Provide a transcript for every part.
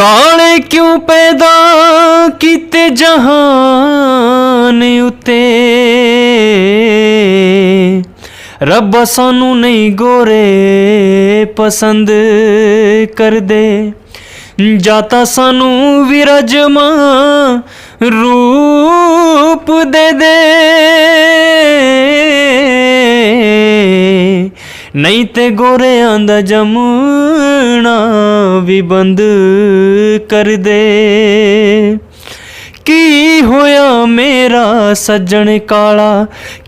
काले क्यों पैदा किते जहान उते, रब्बा सानू नहीं गोरे पसंद कर दे, जाता सानू विरजमा रूप दे दे, नहीं ते गोरियां दा जमना भी बंद कर दे। की होया मेरा सज्जन काला,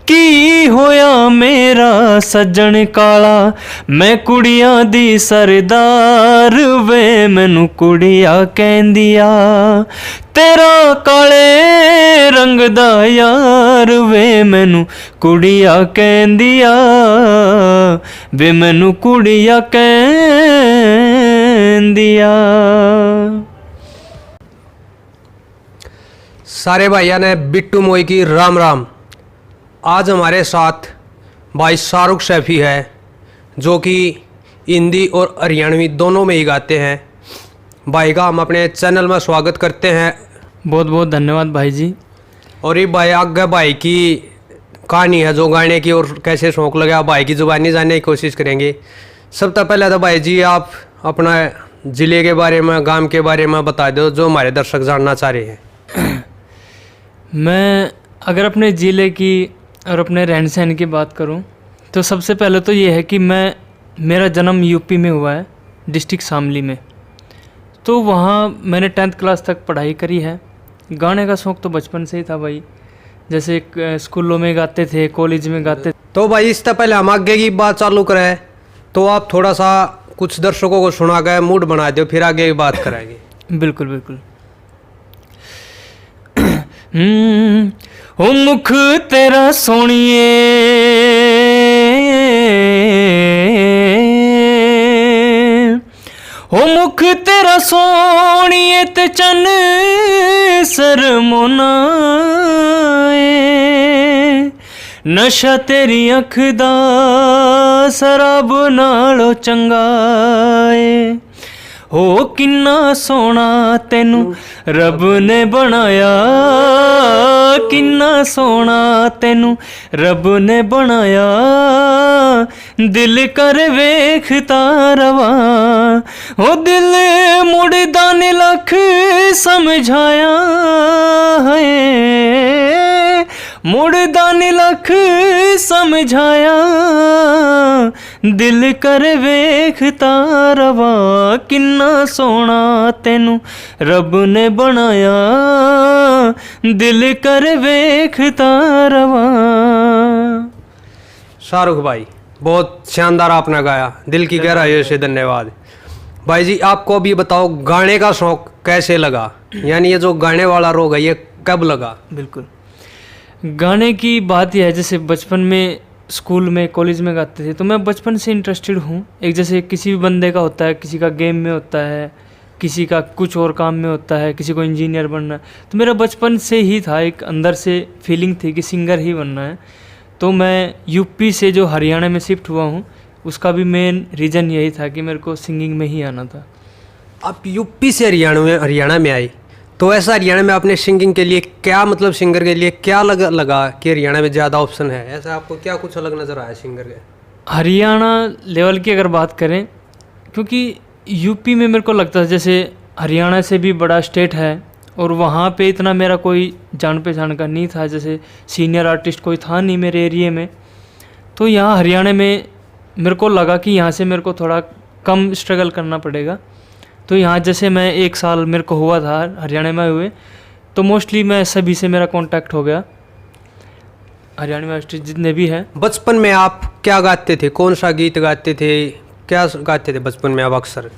की होया मेरा सज्जन काला, मैं कुड़ियां दी सरदार वे मैनू कुड़िया कहंदिया, तेरा काले रंग दा यार वे मैनू कुड़िया कहंदिया, वे मैनू कुड़िया कहंदिया। सारे भाइयों ने बिट्टू मोई की राम राम। आज हमारे साथ भाई शाहरुख सैफी है, जो कि हिंदी और हरियाणवी दोनों में ही गाते हैं। भाई का हम अपने चैनल में स्वागत करते हैं। बहुत बहुत धन्यवाद भाई जी। और ये भाई आगे भाई की कहानी है जो गाने की और कैसे शौक लगा भाई की जुबानी जानने की कोशिश करेंगे। सबसे पहले तो भाई जी आप अपना ज़िले के बारे में, गांव के बारे में बता दो जो हमारे दर्शक जानना चाह रहे हैं। मैं अगर अपने ज़िले की और अपने रहन सहन की बात करूं तो सबसे पहले तो ये है कि मेरा जन्म यूपी में हुआ है, डिस्ट्रिक्ट शामली में। तो वहाँ मैंने 10th क्लास तक पढ़ाई करी है। गाने का शौक़ तो बचपन से ही था भाई, जैसे स्कूलों में गाते थे, कॉलेज में गाते थे। तो भाई इससे पहले हम आगे की बात चालू करें तो आप थोड़ा सा कुछ दर्शकों को सुना के मूड बना दो, फिर आगे की बात करेंगे। बिल्कुल बिल्कुल। ओ मुख तेरा सोनिए, ओ मुख तेरा सोनिए ते चन सरमोनाए, नशा तेरी अख दा शराब नालों चंगा है। हो किन्ना सोना तेनू रब ने बनाया, किन्ना सोना तेनू रब ने बनाया, दिल कर वेखता रवा, ओ दिल मुड़दा ने लख समझाया है, मुड़दा ने लख समझाया, दिल कर वेखता रवा, किन्ना सोना तेनू रब ने बनाया, दिल कर वेखता रवा। शाहरुख भाई बहुत शानदार आपने गाया, दिल की गहराइयों से धन्यवाद। भाई जी आपको भी बताओ गाने का शौक कैसे लगा, यानी ये जो गाने वाला रोग है ये कब लगा? बिल्कुल, गाने की बात यह है जैसे बचपन में स्कूल में, कॉलेज में गाते थे, तो मैं बचपन से इंटरेस्टेड हूँ। एक जैसे किसी भी बंदे का होता है, किसी का गेम में होता है, किसी का कुछ और काम में होता है, किसी को इंजीनियर बनना है, तो मेरा बचपन से ही था, एक अंदर से फीलिंग थी कि सिंगर ही बनना है। तो मैं यूपी से जो हरियाणा में शिफ्ट हुआ हूँ, उसका भी मेन रीज़न यही था कि मेरे को सिंगिंग में ही आना था। आप यूपी से हरियाणा में आई, तो ऐसा हरियाणा में आपने सिंगिंग के लिए क्या, मतलब सिंगर के लिए क्या लगा कि हरियाणा में ज़्यादा ऑप्शन है? ऐसा आपको क्या कुछ अलग नज़र आया सिंगर के? हरियाणा लेवल की अगर बात करें, क्योंकि यूपी में मेरे को लगता है जैसे हरियाणा से भी बड़ा स्टेट है और वहाँ पे इतना मेरा कोई जान पहचान का नहीं था, जैसे सीनियर आर्टिस्ट कोई था नहीं मेरे एरिए में। तो यहाँ हरियाणा में मेरे को लगा कि यहाँ से मेरे को थोड़ा कम स्ट्रगल करना पड़ेगा। तो यहाँ जैसे मैं 1 साल मेरे को हुआ था हरियाणा में हुए, तो मोस्टली मैं सभी से मेरा कांटेक्ट हो गया, हरियाणा में आर्टिस्ट जितने भी हैं। बचपन में आप क्या गाते थे, कौन सा गीत गाते थे, क्या गाते थे बचपन में आप अक्सर?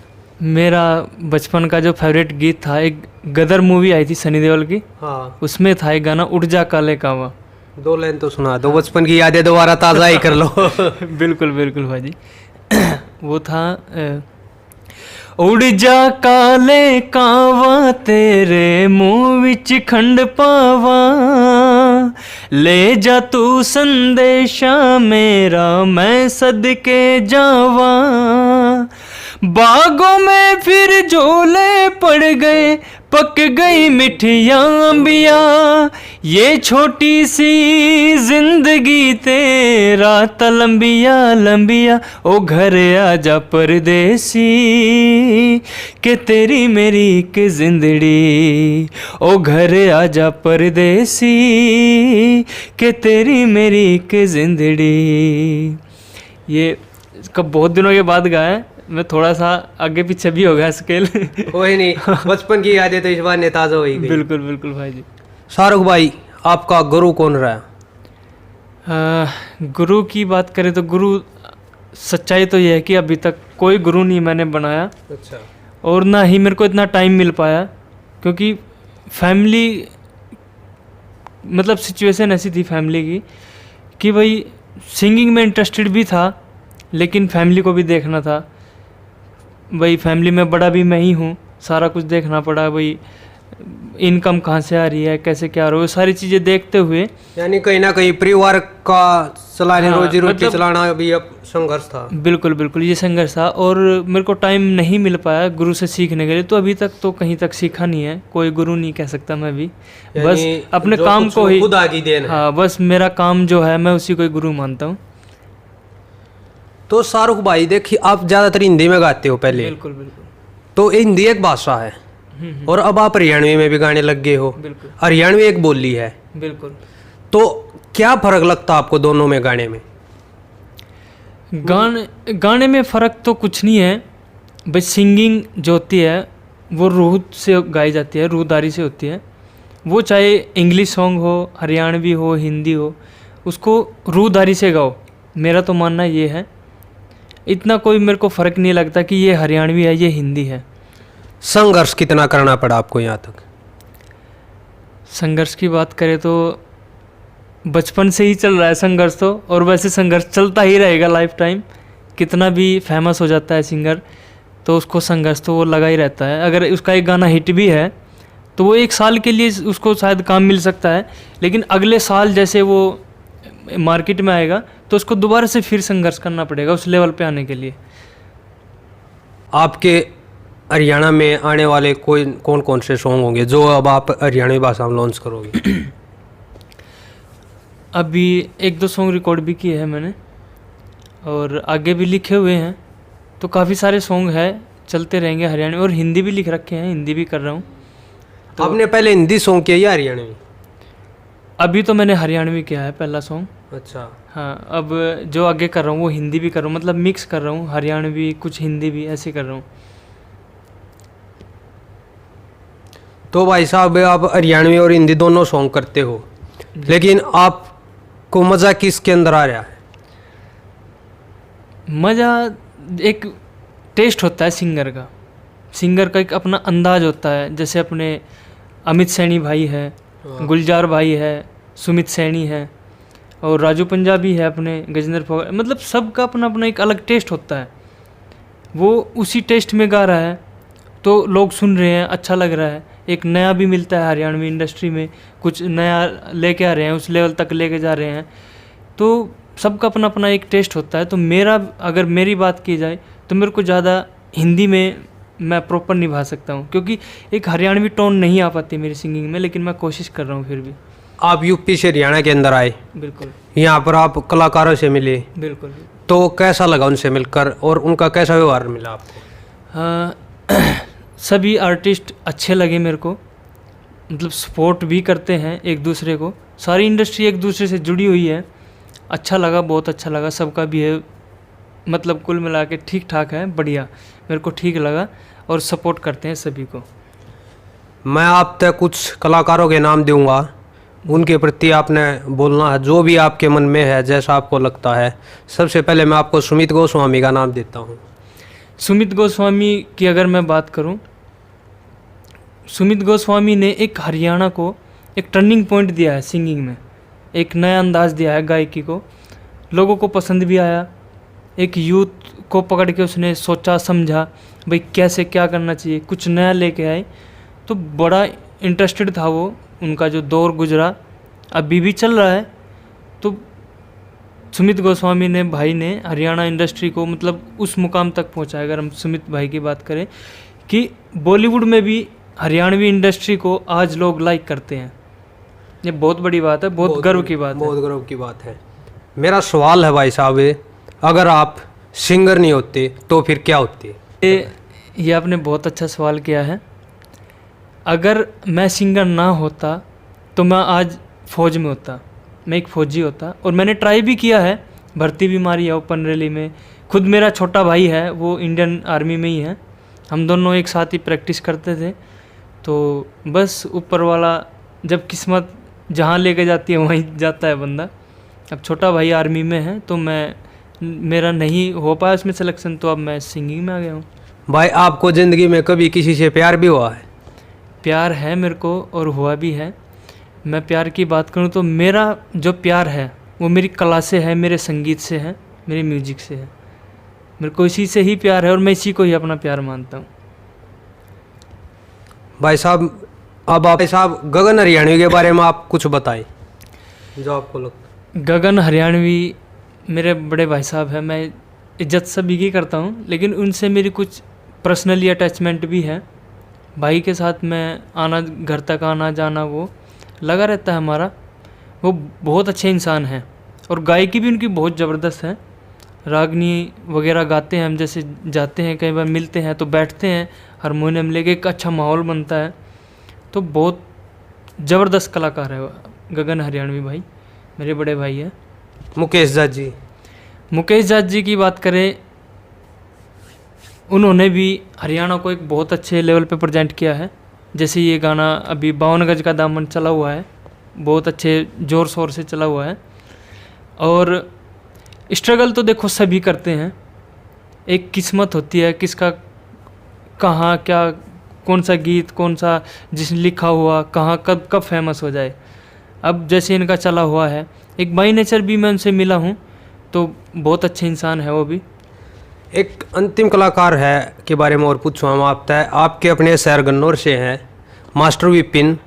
मेरा बचपन का जो फेवरेट गीत था, एक गदर मूवी आई थी सनी देओल की, हाँ उसमें था एक गाना उड़ जा काले कावा। 2 लाइन तो सुना दो, बचपन की यादें दोबारा ताज़ा ही कर लो। बिल्कुल बिल्कुल भाजी। वो था उड़ जा काले कावा तेरे मुँह विच खंड पावा, ले जा तू संदेशा मेरा मैं सदके जावा, बागों में फिर झोले पड़ गए, पक गई मिठियाँ अंबियाँ, ये छोटी सी जिंदगी तेरा तलंबिया लंबिया, ओ घर आजा परदेसी के तेरी मेरी एक जिंदड़ी, ओ घर आजा परदेसी के तेरी मेरी एक जिंदड़ी। ये कब बहुत दिनों के बाद गाया है, मैं थोड़ा सा आगे पीछे भी हो गया स्केल। कोई नहीं, बचपन की यादें तो इस बार ने ताज़ा हो गई। बिल्कुल बिल्कुल भाई जी। शाहरुख भाई, आपका गुरु कौन रहा? गुरु की बात करें तो गुरु, सच्चाई तो यह है कि अभी तक कोई गुरु नहीं मैंने बनाया, अच्छा। और ना ही मेरे को इतना टाइम मिल पाया, क्योंकि फैमिली मतलब सिचुएशन ऐसी थी फैमिली की कि भाई सिंगिंग में इंटरेस्टेड भी था, लेकिन फैमिली को भी देखना था। भाई फैमिली में बड़ा भी मैं ही हूँ, सारा कुछ देखना पड़ा। भाई इनकम कहाँ से आ रही है, कैसे क्या हो, सारी चीज़ें देखते हुए, यानी कहीं ना कहीं परिवार का चलाने, हाँ, रोजी रोटी मतलब चलाना भी अब संघर्ष था। बिल्कुल बिल्कुल ये संघर्ष था, और मेरे को टाइम नहीं मिल पाया गुरु से सीखने के लिए। तो अभी तक तो कहीं तक सीखा नहीं है, कोई गुरु नहीं कह सकता मैं भी, बस यानी अपने जो काम कुछ को ही, खुद आगे देन है। हाँ बस मेरा काम जो है मैं उसी को ही गुरु मानता हूँ। तो शाहरुख भाई देखिए, आप ज़्यादातर हिंदी में गाते हो पहले, बिल्कुल बिल्कुल तो हिंदी एक भाषा है, और अब आप हरियाणवी में भी गाने लग गए हो। बिल्कुल हरियाणवी एक बोली है, बिल्कुल। तो क्या फर्क लगता आपको दोनों में गाने में? गाने में फ़र्क तो कुछ नहीं है, बस सिंगिंग जो होती है वो रूह से गाई जाती है, रूहदारी से होती है। वो चाहे इंग्लिश सॉन्ग हो, हरियाणवी हो, हिंदी हो, उसको रूहदारी से गाओ, मेरा तो मानना ये है। इतना कोई मेरे को फ़र्क नहीं लगता कि ये हरियाणवी है, ये हिंदी है। संघर्ष कितना करना पड़ा आपको यहाँ तक? संघर्ष की बात करें तो बचपन से ही चल रहा है संघर्ष तो, और वैसे संघर्ष चलता ही रहेगा लाइफ टाइम। कितना भी फेमस हो जाता है सिंगर तो उसको संघर्ष तो वो लगा ही रहता है। अगर उसका एक गाना हिट भी है तो वो एक साल के लिए उसको शायद काम मिल सकता है, लेकिन अगले साल जैसे वो मार्केट में आएगा तो उसको दोबारा से फिर संघर्ष करना पड़ेगा उस लेवल पे आने के लिए। आपके हरियाणा में आने वाले कौन कौन से सॉन्ग होंगे जो अब आप हरियाणवी भाषा में लॉन्च करोगे? अभी एक दो सॉन्ग रिकॉर्ड भी किए हैं मैंने, और आगे भी लिखे हुए हैं, तो काफ़ी सारे सॉन्ग हैं, चलते रहेंगे हरियाणवी, और हिंदी भी लिख रखे हैं, हिंदी भी कर रहा हूँ। तो आपने पहले हिंदी सॉन्ग किया या हरियाणवी? अभी तो मैंने हरियाणवी किया है पहला सॉन्ग। अच्छा। हाँ, अब जो आगे कर रहा हूँ वो हिंदी भी कर रहा हूँ, मतलब मिक्स कर रहा हूँ, हरियाणवी कुछ हिंदी भी ऐसे कर रहा हूँ। तो भाई साहब, आप हरियाणवी और हिंदी दोनों सॉन्ग करते हो, लेकिन आपको मज़ा किसके अंदर आ रहा है? मज़ा एक टेस्ट होता है सिंगर का एक अपना अंदाज होता है। जैसे अपने अमित सैनी भाई है, गुलजार भाई है, सुमित सैनी है, और राजू पंजाबी है, अपने गजेंद्र फोगाट, मतलब सबका अपना अपना एक अलग टेस्ट होता है। वो उसी टेस्ट में गा रहा है तो लोग सुन रहे हैं, अच्छा लग रहा है, एक नया भी मिलता है हरियाणवी इंडस्ट्री में, कुछ नया लेके आ रहे हैं, उस लेवल तक लेके जा रहे हैं, तो सबका अपना अपना एक टेस्ट होता है। तो अगर मेरी बात की जाए तो मेरे को ज़्यादा हिंदी में मैं प्रॉपर निभा सकता हूँ, क्योंकि एक हरियाणवी टोन नहीं आ पाती मेरी सिंगिंग में, लेकिन मैं कोशिश कर रहा हूँ फिर भी। आप यूपी से हरियाणा के अंदर आए, बिल्कुल, यहाँ पर आप कलाकारों से मिले, बिल्कुल, तो कैसा लगा उनसे मिलकर और उनका कैसा व्यवहार मिला आपको? सभी आर्टिस्ट अच्छे लगे मेरे को, मतलब सपोर्ट भी करते हैं एक दूसरे को, सारी इंडस्ट्री एक दूसरे से जुड़ी हुई है। अच्छा लगा, बहुत अच्छा लगा, सबका बिहेव मतलब कुल मिला के ठीक ठाक है, बढ़िया, मेरे को ठीक लगा, और सपोर्ट करते हैं सभी को। मैं आप तक कुछ कलाकारों के नाम दूंगा, उनके प्रति आपने बोलना है जो भी आपके मन में है, जैसा आपको लगता है। सबसे पहले मैं आपको सुमित गोस्वामी का नाम देता हूँ। सुमित गोस्वामी की अगर मैं बात करूँ, सुमित गोस्वामी ने एक हरियाणा को एक टर्निंग पॉइंट दिया है सिंगिंग में, एक नया अंदाज़ दिया है गायकी को, लोगों को पसंद भी आया। एक यूथ को पकड़ के उसने सोचा समझा भाई कैसे क्या करना चाहिए, कुछ नया लेके आए, तो बड़ा इंटरेस्टेड था वो। उनका जो दौर गुजरा अभी भी चल रहा है, तो सुमित गोस्वामी ने भाई ने हरियाणा इंडस्ट्री को मतलब उस मुकाम तक पहुंचाया। अगर हम सुमित भाई की बात करें कि बॉलीवुड में भी हरियाणवी इंडस्ट्री को आज लोग लाइक करते हैं, ये बहुत बड़ी बात है, बहुत गर्व की बात है। बहुत गर्व की बात है। मेरा सवाल है भाई साहब, अगर आप सिंगर नहीं होते तो फिर क्या होते? ये आपने बहुत अच्छा सवाल किया है। अगर मैं सिंगर ना होता तो मैं आज फौज में होता, मैं एक फौजी होता। और मैंने ट्राई भी किया है, भर्ती भी मारी है ओपन रैली में। खुद मेरा छोटा भाई है, वो इंडियन आर्मी में ही है, हम दोनों एक साथ ही प्रैक्टिस करते थे। तो बस ऊपर वाला जब किस्मत जहाँ लेके जाती है वहीं जाता है बंदा। अब छोटा भाई आर्मी में है तो मेरा नहीं हो पाया उसमें सिलेक्शन, तो अब मैं सिंगिंग में आ गया हूँ। भाई आपको ज़िंदगी में कभी किसी से प्यार भी हुआ है? प्यार है मेरे को और हुआ भी है। मैं प्यार की बात करूँ तो मेरा जो प्यार है वो मेरी कला से है, मेरे संगीत से है, मेरे म्यूजिक से है। मेरे को इसी से ही प्यार है और मैं इसी को ही अपना प्यार मानता हूँ। भाई साहब भाई साहब गगन हरियाणवी के बारे में आप कुछ बताएं जो आपको लगता। गगन हरियाणवी मेरे बड़े भाई साहब हैं, मैं इज्जत सभी की करता हूँ, लेकिन उनसे मेरी कुछ पर्सनली अटैचमेंट भी है। भाई के साथ मैं आना, घर तक आना जाना वो लगा रहता है हमारा। वो बहुत अच्छे इंसान हैं और गायकी भी उनकी बहुत ज़बरदस्त है। रागनी वगैरह गाते हैं, हम जैसे जाते हैं कई बार मिलते हैं तो बैठते हैं हारमोनियम लेके, एक अच्छा माहौल बनता है। तो बहुत ज़बरदस्त कलाकार है गगन हरियाणवी भाई, मेरे बड़े भाई हैं। मुकेश जाट जी, मुकेश जाट जी की बात करें, उन्होंने भी हरियाणा को एक बहुत अच्छे लेवल पे प्रेजेंट किया है। जैसे ये गाना अभी 52 गज का दामन चला हुआ है, बहुत अच्छे ज़ोर शोर से चला हुआ है। और स्ट्रगल तो देखो सभी करते हैं, एक किस्मत होती है किसका कहाँ क्या, कौन सा गीत कौन सा जिसने लिखा हुआ कहाँ कब फेमस हो जाए। अब जैसे इनका चला हुआ है, एक बाई नेचर भी मैं उनसे मिला हूँ, तो बहुत अच्छे इंसान है वो भी। एक अंतिम कलाकार है के बारे में और पूछूँ हम आपके अपने शहर गन्नौर से हैं मास्टर विपिन,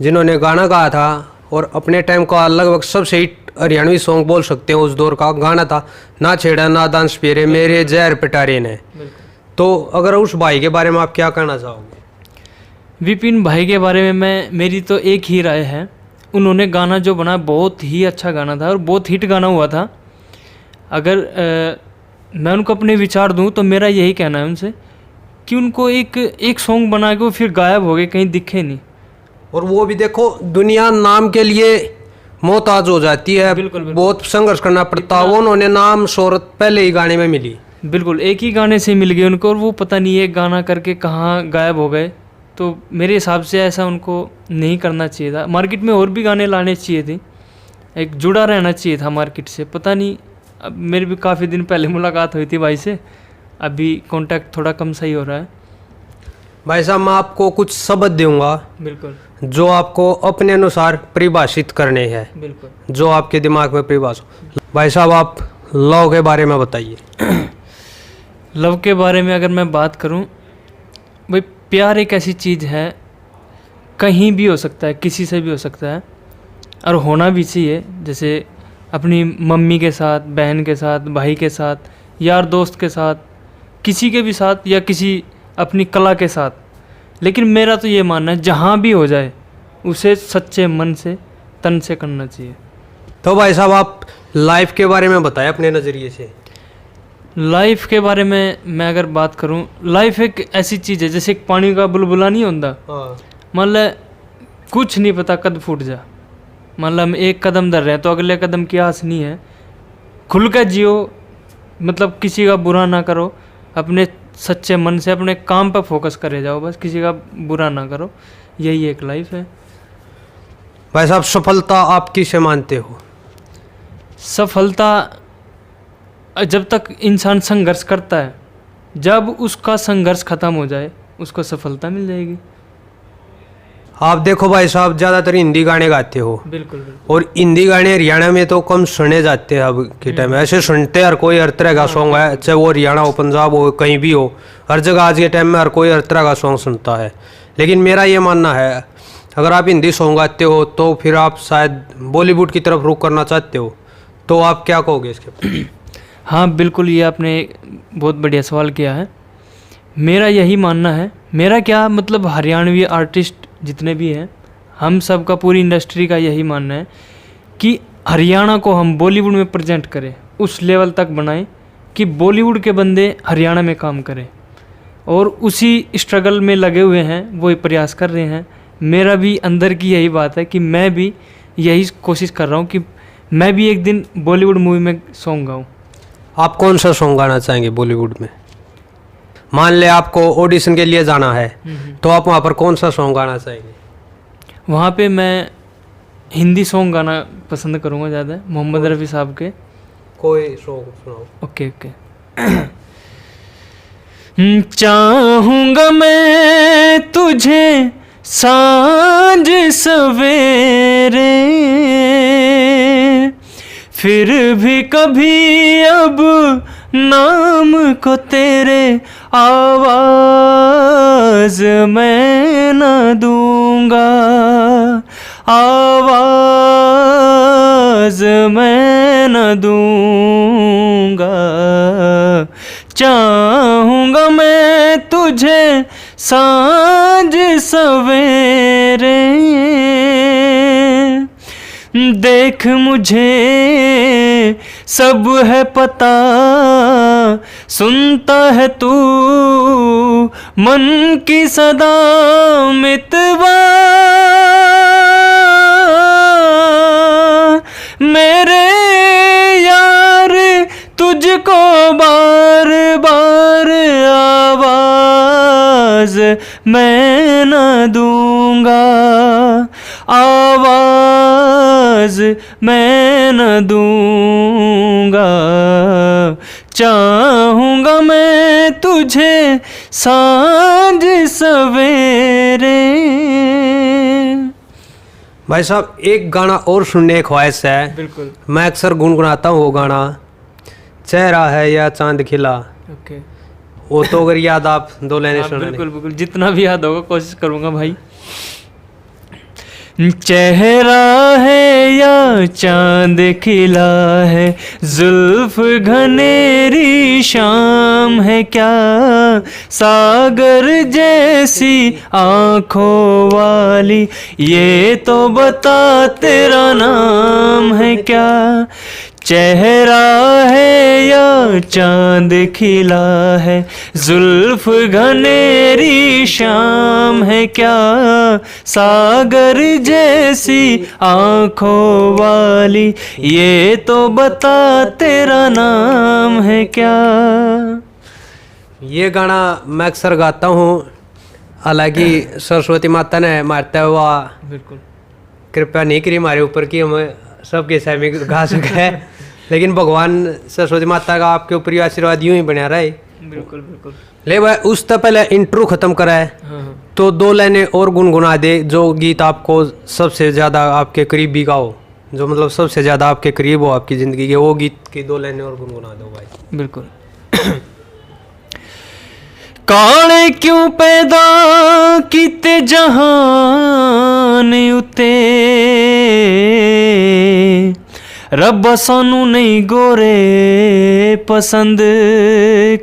जिन्होंने गाना गाया था और अपने टाइम का लगभग सबसे हिट हरियाणवी सॉन्ग बोल सकते हैं उस दौर का गाना था, ना छेड़ा ना दांस पेरे मेरे जहर पिटारे ने। तो अगर उस भाई के बारे में आप क्या कहना चाहोगे? विपिन भाई के बारे में मेरी तो एक ही राय है, उन्होंने गाना जो बनाया बहुत ही अच्छा गाना था और बहुत हिट गाना हुआ था। अगर मैं उनको अपने विचार दूं तो मेरा यही कहना है उनसे कि उनको एक सॉन्ग बना के वो फिर गायब हो गए, कहीं दिखे नहीं। और वो भी देखो दुनिया नाम के लिए मोहताज हो जाती है, बिल्कुल, बिल्कुल। बहुत संघर्ष करना पड़ता है। उन्होंने नाम शोहरत पहले ही गाने में मिली, बिल्कुल एक ही गाने से मिल गए उनको, और वो पता नहीं एक गाना करके कहाँ गायब हो गए। तो मेरे हिसाब से ऐसा उनको नहीं करना चाहिए था, मार्केट में और भी गाने लाने चाहिए थे, एक जुड़ा रहना चाहिए था मार्केट से। पता नहीं, अब मेरी भी काफ़ी दिन पहले मुलाकात हुई थी भाई से, अभी कांटेक्ट थोड़ा कम सही हो रहा है। भाई साहब मैं आपको कुछ शब्द दूंगा बिल्कुल जो आपको अपने अनुसार परिभाषित करने हैं, बिल्कुल। जो आपके दिमाग में परिभाषित। भाई साहब आप लव के बारे में बताइए। लव के बारे में अगर मैं बात करूं, भाई प्यार एक ऐसी चीज़ है, कहीं भी हो सकता है, किसी से भी हो सकता है, और होना भी चाहिए। जैसे अपनी मम्मी के साथ, बहन के साथ, भाई के साथ, यार दोस्त के साथ, किसी के भी साथ, या किसी अपनी कला के साथ। लेकिन मेरा तो ये मानना है जहाँ भी हो जाए उसे सच्चे मन से तन से करना चाहिए। तो भाई साहब आप लाइफ के बारे में बताएं अपने नज़रिए से। लाइफ के बारे में मैं अगर बात करूं, लाइफ एक ऐसी चीज़ है जैसे एक पानी का बुलबुला नहीं होता। मान लो कुछ नहीं पता कद फूट जा, मान लो हम एक कदम धर रहे हैं तो अगले कदम की आस नहीं है। खुल कर जियो, मतलब किसी का बुरा ना करो, अपने सच्चे मन से अपने काम पर फोकस करे जाओ, बस किसी का बुरा ना करो, यही एक लाइफ है। भाई साहब सफलता आप किसे मानते हो? सफलता जब तक इंसान संघर्ष करता है, जब उसका संघर्ष खत्म हो जाए उसको सफलता मिल जाएगी। आप देखो भाई साहब ज़्यादातर हिंदी गाने गाते हो, बिल्कुल बिल्कुल। और हिंदी गाने हरियाणा में तो कम सुने जाते हैं अब के टाइम में। ऐसे सुनते हर कोई हर तरह का सॉन्ग है, चाहे वो हरियाणा हो, पंजाब हो, कहीं भी हो, हर जगह आज के टाइम में हर कोई हर तरह का सॉन्ग सुनता है। लेकिन मेरा ये मानना है अगर आप हिंदी सॉन्ग गाते हो तो फिर आप शायद बॉलीवुड की तरफ रुख करना चाहते हो, तो आप क्या कहोगे इसके ऊपर? हाँ बिल्कुल, ये आपने बहुत बढ़िया सवाल किया है। मेरा यही मानना है, मेरा क्या मतलब हरियाणवी आर्टिस्ट जितने भी हैं, हम सब का, पूरी इंडस्ट्री का यही मानना है कि हरियाणा को हम बॉलीवुड में प्रेजेंट करें, उस लेवल तक बनाएं कि बॉलीवुड के बंदे हरियाणा में काम करें, और उसी स्ट्रगल में लगे हुए हैं, वही प्रयास कर रहे हैं। मेरा भी अंदर की यही बात है कि मैं भी यही कोशिश कर रहा हूँ कि मैं भी एक दिन बॉलीवुड मूवी में सॉन्ग गाऊँ। आप कौन सा सॉन्ग गाना चाहेंगे बॉलीवुड में? मान ले आपको ऑडिशन के लिए जाना है, तो आप वहाँ पर कौन सा सॉन्ग गाना चाहेंगे? वहाँ पे मैं हिंदी सॉन्ग गाना पसंद करूँगा ज़्यादा, मोहम्मद रफ़ी साहब के। कोई सॉन्ग सुनाओ। Okay okay. चाहूँगा मैं तुझे सांझ सवेरे, फिर भी कभी अब नाम को तेरे आवाज़ मैं न दूंगा, आवाज़ मैं न दूंगा। चाहूँगा मैं तुझे सांझ सवेरे, देख मुझे सब है पता, सुनता है तू मन की सदा, मितवा मेरे यार तुझको बार बार आवाज़ मैं न दूंगा, आवाज़ मैं न दूंगा। चाहूँगा मैं तुझे सांझ सवेरे। भाई साहब, एक गाना और सुनने की ख्वाहिश है। बिल्कुल। मैं अक्सर गुनगुनाता हूँ वो गाना, चेहरा है या चांद खिला। ओके। वो तो अगर याद आप दो लाइनें सुना। बिल्कुल बिल्कुल, जितना भी याद होगा कोशिश करूँगा भाई। चेहरा है या चांद खिला है, जुल्फ घनेरी शाम है क्या, सागर जैसी आँखों वाली, ये तो बता तेरा नाम है क्या। चेहरा है या चांद खिला है, जुल्फ घनेरी शाम है क्या, सागर जैसी आँखों वाली, ये तो बता तेरा नाम है क्या। ये गाना मैं अक्सर गाता हूँ, हालांकि सरस्वती माता ने मारता हुआ बिल्कुल कृपया नहीं करी हमारे ऊपर कि हम सबके सामने गा सके, लेकिन भगवान सरस्वती माता का आपके ऊपर ही आशीर्वाद यूं ही बना रहे। बिल्कुल बिल्कुल। ले भाई, उस तो पहले इंट्रो खत्म करा है। हाँ। तो दो लाइनें और गुनगुना दे, जो गीत आपको सबसे ज़्यादा आपके करीबी का हो, जो मतलब सबसे ज़्यादा आपके करीब हो आपकी ज़िंदगी के, वो गीत की दो लाइनें और गुनगुना दो भाई। बिल्कुल। काले क्यों पैदा किते जहान उते, रब्बा सानू नहीं गोरे पसंद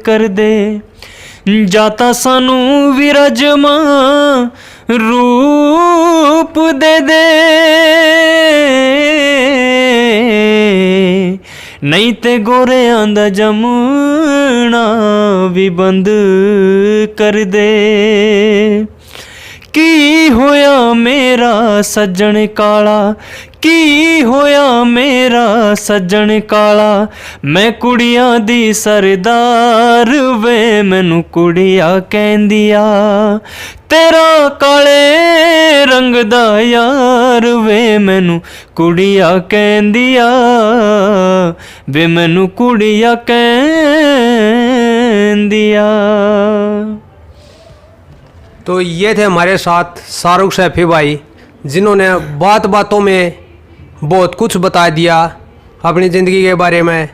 कर दे, जाता सानू विराजमा रूप दे दे, नहीं ते गोरे आंदा जमुना भी बंद कर दे। की होया मेरा सज्जन काला, की होया मेरा सज्जन काला, मैं कुड़ियां दी सरदार वे, मैनू कुड़िया कहंदिया, तेरा काले रंग दा यार वे, मैनू कुड़िया कहंदिया, वे मैनू कुड़िया कहंदिया। तो ये थे हमारे साथ शाहरुख सैफी भाई, जिन्होंने बात बातों में बहुत कुछ बता दिया अपनी ज़िंदगी के बारे में।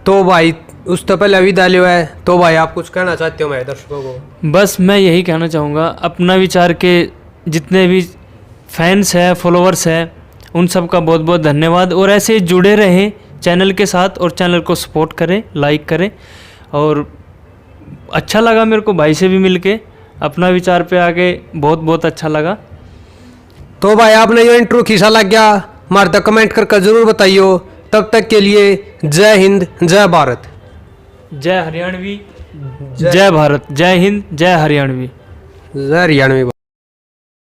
तो भाई उस तो पहले विदा लिया है, तो भाई आप कुछ कहना चाहते हो मेरे दर्शकों को? बस मैं यही कहना चाहूँगा, अपना विचार के जितने भी फैंस हैं, फॉलोअर्स हैं, उन सब का बहुत बहुत धन्यवाद, और ऐसे जुड़े रहें चैनल के साथ और चैनल को सपोर्ट करें, लाइक करें। और अच्छा लगा मेरे को भाई से भी मिलके, अपना विचार पे आके बहुत बहुत अच्छा लगा। तो भाई आपने जो इंट्रो खींचा लग गया हमारे तक कमेंट करके ज़रूर बताइयो। तब तक के लिए जय हिंद, जय भारत, जय हरियाणवी, जय भारत, जय हिंद, जय हरियाणवी, जय हरियाणवी।